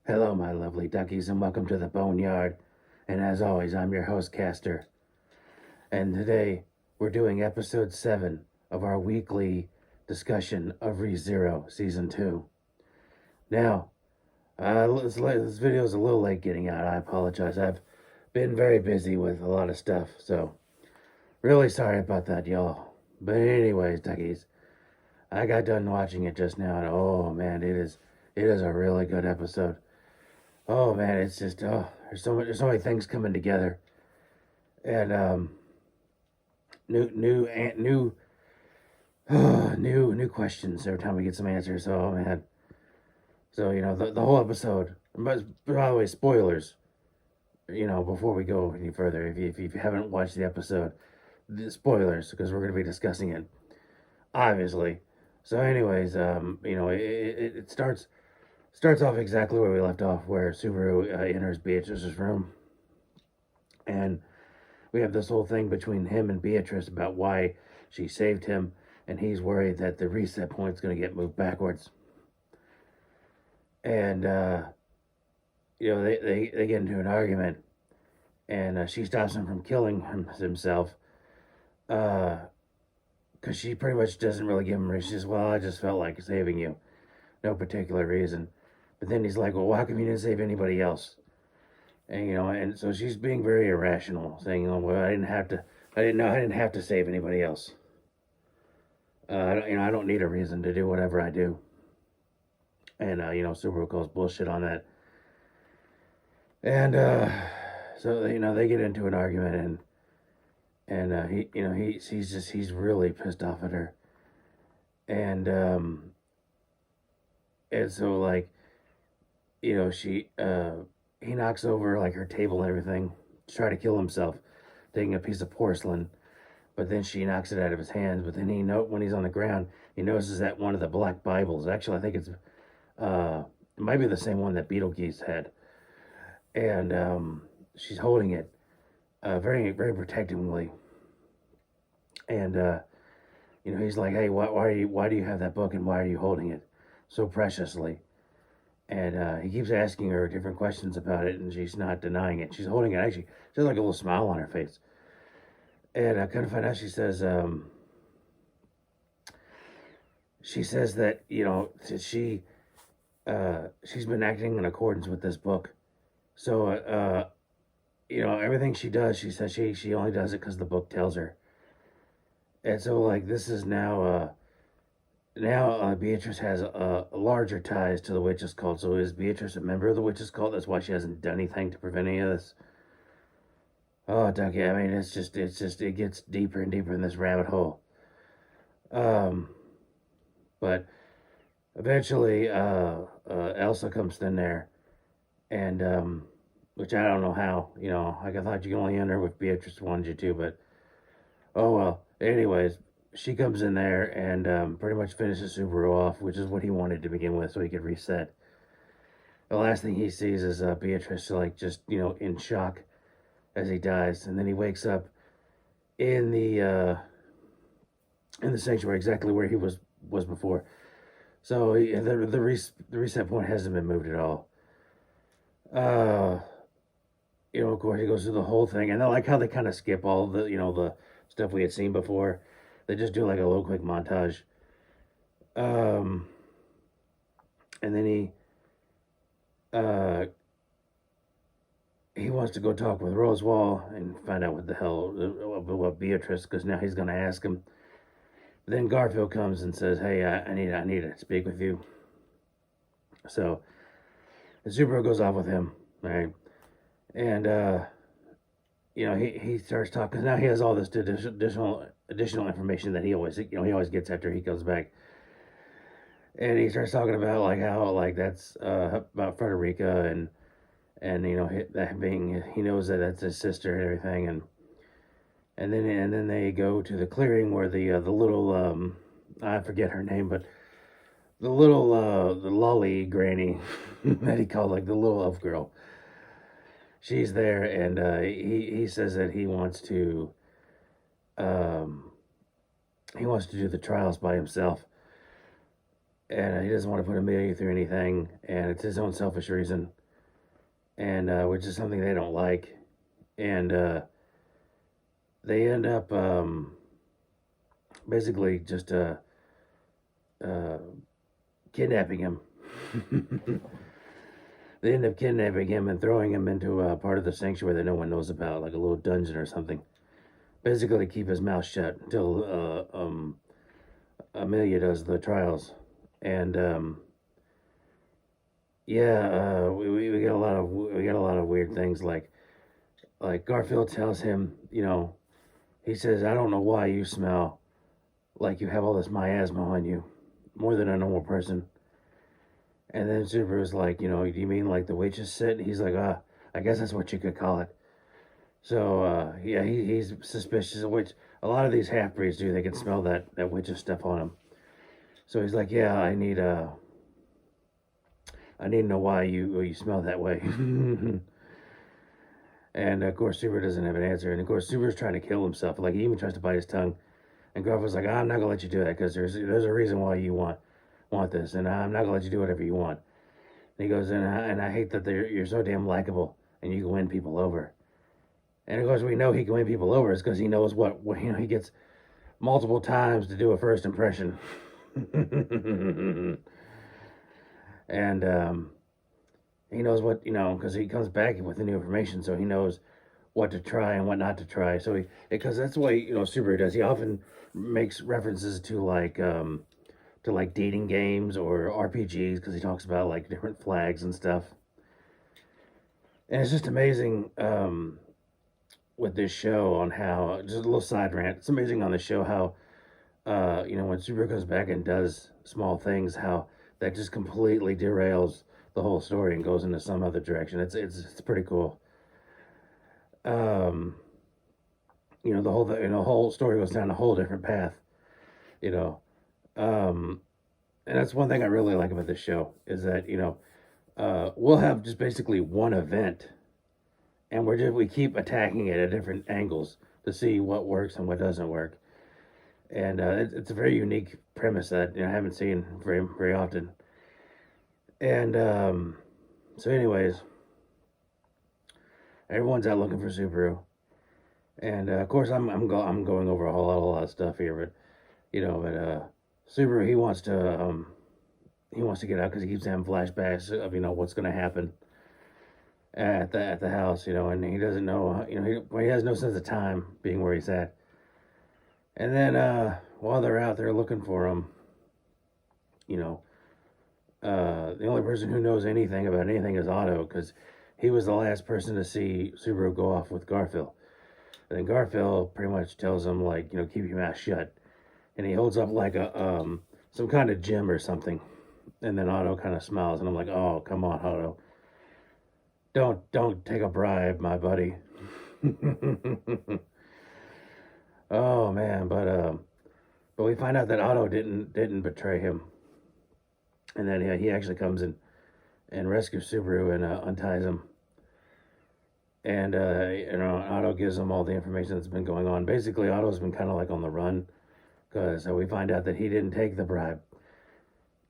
Hello, my lovely duckies, and welcome to the Boneyard. And as always, I'm your host, Caster. And today, we're doing episode 7 of our weekly discussion of ReZero Season 2. Now, this video is a little late getting out. I apologize. I've been very busy with a lot of stuff, so really sorry about that, y'all. But anyways, duckies, I got done watching it just now, and oh man, it is a really good episode. Oh man, it's just there's so many things coming together, and new new questions every time we get some answers. Oh man, so the whole episode. But by the way, spoilers. Before we go any further, if you haven't watched the episode, the spoilers because we're going to be discussing it, obviously. So, anyways, it starts off exactly where we left off, where Subaru enters Beatrice's room, and we have this whole thing between him and Beatrice about why she saved him, and he's worried that the reset point's going to get moved backwards. And they get into an argument, and she stops him from killing himself, because she pretty much doesn't really give him a reason. She says, "Well, I just felt like saving you, no particular reason." But then he's like, "Well, how come you didn't save anybody else?" And so she's being very irrational, saying, "Oh, well, I didn't have to save anybody else. I don't need a reason to do whatever I do." And Subaru calls bullshit on that. And so they get into an argument, and he's really pissed off at her, and so like she he knocks over like her table and everything to try to kill himself, taking a piece of porcelain. But then she knocks it out of his hands. But then when he's on the ground, he notices that one of the black Bibles. Actually, I think it might be the same one that Beetlejuice had, and she's holding it very very protectively. And he's like, "Hey, why do you have that book, and why are you holding it so preciously?" And he keeps asking her different questions about it, and she's not denying it. She's holding it. Actually, she has like a little smile on her face. And I kind of find out she says that she's been acting in accordance with this book. So everything she does, she says she only does it because the book tells her. And so like this is now Beatrice has larger ties to the witches cult. So is Beatrice a member of the witches cult? That's why she hasn't done anything to prevent any of this. Oh, Ducky, I mean, it gets deeper and deeper in this rabbit hole. But eventually, Elsa comes in there, and which I don't know how. Like I thought you could only enter if Beatrice wanted you to, but oh well. Anyways, she comes in there and pretty much finishes Subaru off, which is what he wanted to begin with, so he could reset. The last thing he sees is Beatrice, like just in shock as he dies, and then he wakes up in the sanctuary, exactly where he was before. So the reset point hasn't been moved at all. Of course, he goes through the whole thing, and I like how they kind of skip all the stuff we had seen before. They just do like a little quick montage. And then he wants to go talk with Rosewall and find out what the hell about Beatrice, because now he's going to ask him. Then Garfield comes and says, "Hey, I need to speak with you." So the Subaru goes off with him, right? And he starts talking, because now he has all this additional information that he always gets after he comes back. And he starts talking about like how like that's about Frederica and that being, he knows that that's his sister and everything. And then they go to the clearing where the little I forget her name, but the little the lolly granny that he called like the little elf girl, she's there. And he says that he wants to do the trials by himself. and he doesn't want to put Amelia through anything, and it's his own selfish reason, and which is something they don't like, and they end up basically just uh, kidnapping him. They end up kidnapping him and throwing him into a part of the sanctuary that no one knows about, like a little dungeon or something. Basically, to keep his mouth shut until Amelia does the trials, and yeah, we get a lot of weird things like Garfield tells him, he says, "I don't know why you smell like you have all this miasma on you, more than a normal person." And then Subaru's like, "Do you mean like the witch's sit?" He's like, I guess that's what you could call it. So yeah, he's suspicious of which a lot of these half breeds do. They can smell that witch's stuff on them. So he's like, "Yeah, I need to know why you smell that way." And of course, Subaru doesn't have an answer. And of course, Subaru's trying to kill himself. Like he even tries to bite his tongue. And Garfield's like, "I'm not gonna let you do that because there's a reason why you want this, and I'm not gonna let you do whatever you want." And he goes, and I hate that you're so damn likable and you can win people over. And of course, we know he can win people over is because he knows what he gets multiple times to do a first impression. And he knows what because he comes back with the new information, so he knows what to try and what not to try. So because that's what Subaru does. He often makes references to like dating games or RPGs because he talks about like different flags and stuff. And it's just amazing with this show on how, just a little side rant. It's amazing on the show how when Subaru goes back and does small things, how that just completely derails the whole story and goes into some other direction. It's pretty cool. Um, the whole story goes down a whole different path. You know, um, and that's one thing I really like about this show is that we'll have just basically one event, and we keep attacking it at different angles to see what works and what doesn't work. And it's a very unique premise that I haven't seen very very often. And so, anyways, everyone's out looking for Subaru, and of course I'm going over a lot of stuff here, but Subaru he wants to get out because he keeps having flashbacks of what's going to happen at the house, and he doesn't know, he has no sense of time being where he's at. And then while they're out there looking for him, you know, the only person who knows anything about anything is Otto because he was the last person to see Subaru go off with Garfield. And then Garfield pretty much tells him like, keep your mouth shut, and he holds up like a some kind of gem or something, and then Otto kind of smiles, and I'm like, oh come on, Otto, don't take a bribe, my buddy. Oh man, but we find out that Otto didn't betray him, and then he actually comes in and rescues Subaru and unties him. And Otto gives him all the information that's been going on. Basically, Otto's been kind of like on the run because we find out that he didn't take the bribe,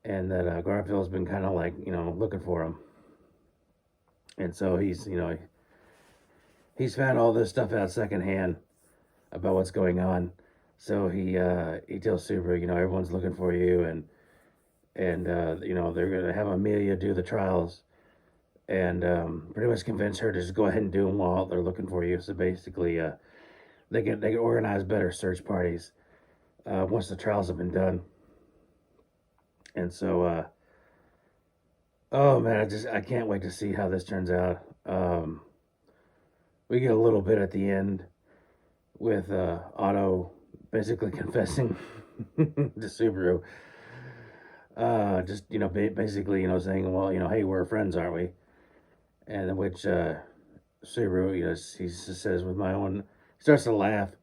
and that Garfield's been kind of like looking for him. And so he's found all this stuff out secondhand about what's going on. So he tells Subaru, everyone's looking for you, and they're gonna have Amelia do the trials, and pretty much convince her to just go ahead and do them while they're looking for you. So basically, they can organize better search parties once the trials have been done. And so, oh man, I can't wait to see how this turns out. We get a little bit at the end with Otto basically confessing to Subaru. Just basically saying, well, hey, we're friends, aren't we? And which Subaru, he says with my own, starts to laugh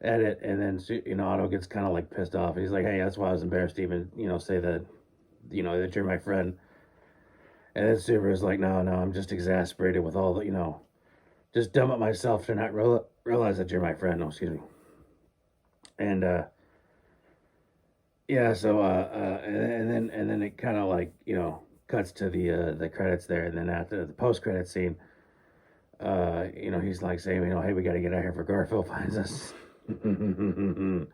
at it, and then Otto gets kind of like pissed off. He's like, hey, that's why I was embarrassed to even say that that you're my friend. And then Subaru's like, no, I'm just exasperated with all the just dumb it myself to not realize that you're my friend. No, excuse me. And yeah, so and then it kind of like cuts to the credits there, and then after the post credit scene, he's like saying, hey, we got to get out of here for Garfield finds us, and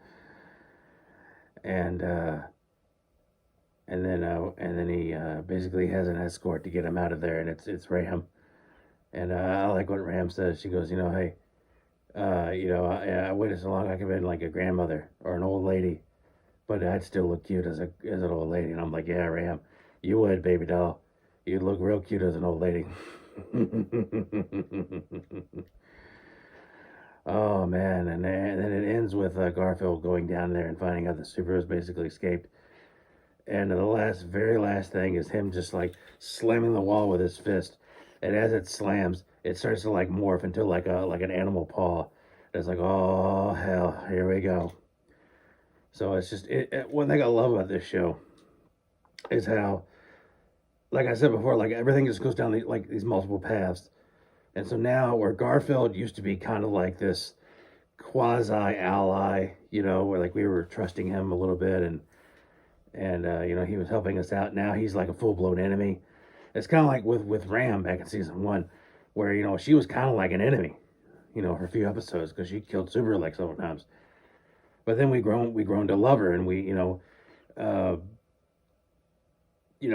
and then he basically has an escort to get him out of there, and it's Ram, and I like what Ram says. She goes, hey, I waited so long I could have been like a grandmother or an old lady, but I'd still look cute as an old lady. And I'm like, yeah, Ram, you would, baby doll. You'd look real cute as an old lady. Oh man, and then it ends with Garfield going down there and finding out the Subaru's basically escaped. And the very last thing is him just like slamming the wall with his fist. And as it slams, it starts to like morph into like an animal paw. It's like, oh hell, here we go. So it's just one thing I love about this show is how, like I said before, like everything just goes down these multiple paths. And so now where Garfield used to be kind of like this quasi ally, where like we were trusting him a little bit, and he was helping us out. Now he's like a full blown enemy. It's kind of like with Ram back in season 1, where she was kind of like an enemy, for a few episodes because she killed Subaru like several times. But then we grown to love her, and uh,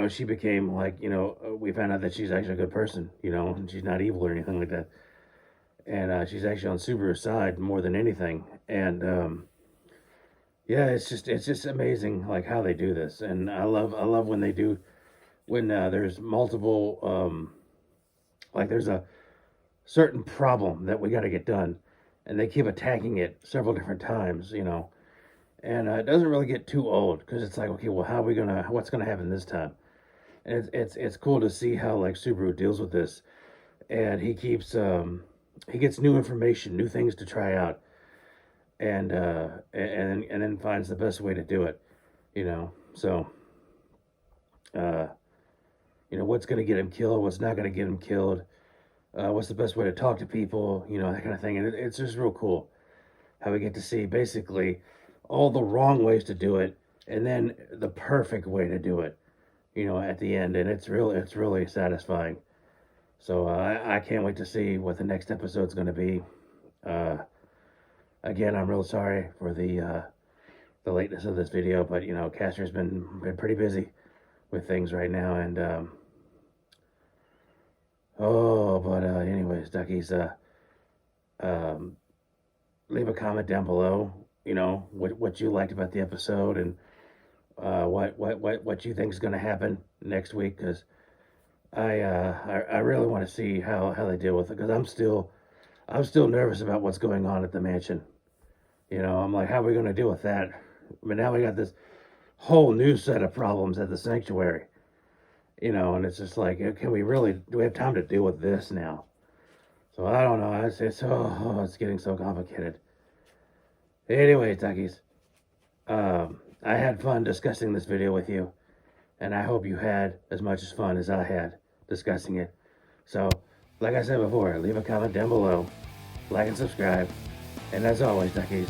she became like, we found out that she's actually a good person, and she's not evil or anything like that. And she's actually on Subaru's side more than anything. And yeah, it's just amazing like how they do this, and I love when they do when there's multiple like there's a certain problem that we got to get done, and they keep attacking it several different times, and it doesn't really get too old because it's like, okay, well, what's gonna happen this time? And it's cool to see how like Subaru deals with this, and he gets new information, new things to try out, and then finds the best way to do it, So, uh, what's gonna get him killed, what's not gonna get him killed, what's the best way to talk to people, that kind of thing, and it's just real cool how we get to see basically all the wrong ways to do it, and then the perfect way to do it, at the end, and it's really satisfying. So I can't wait to see what the next episode's going to be. Again, I'm real sorry for the lateness of this video, but Caster's been pretty busy with things right now, and anyways, duckies, um, leave a comment down below. What you liked about the episode, and what you think is going to happen next week, because I really want to see how they deal with it, because I'm still nervous about what's going on at the mansion. I'm like, how are we going to deal with that? But now we got this whole new set of problems at the sanctuary, and it's just like, do we have time to deal with this now? So I don't know. It's getting so complicated. Anyway, duckies, I had fun discussing this video with you, and I hope you had as much fun as I had discussing it. So, like I said before, leave a comment down below, like and subscribe, and as always, duckies,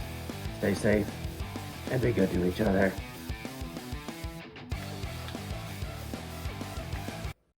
stay safe and be good to each other.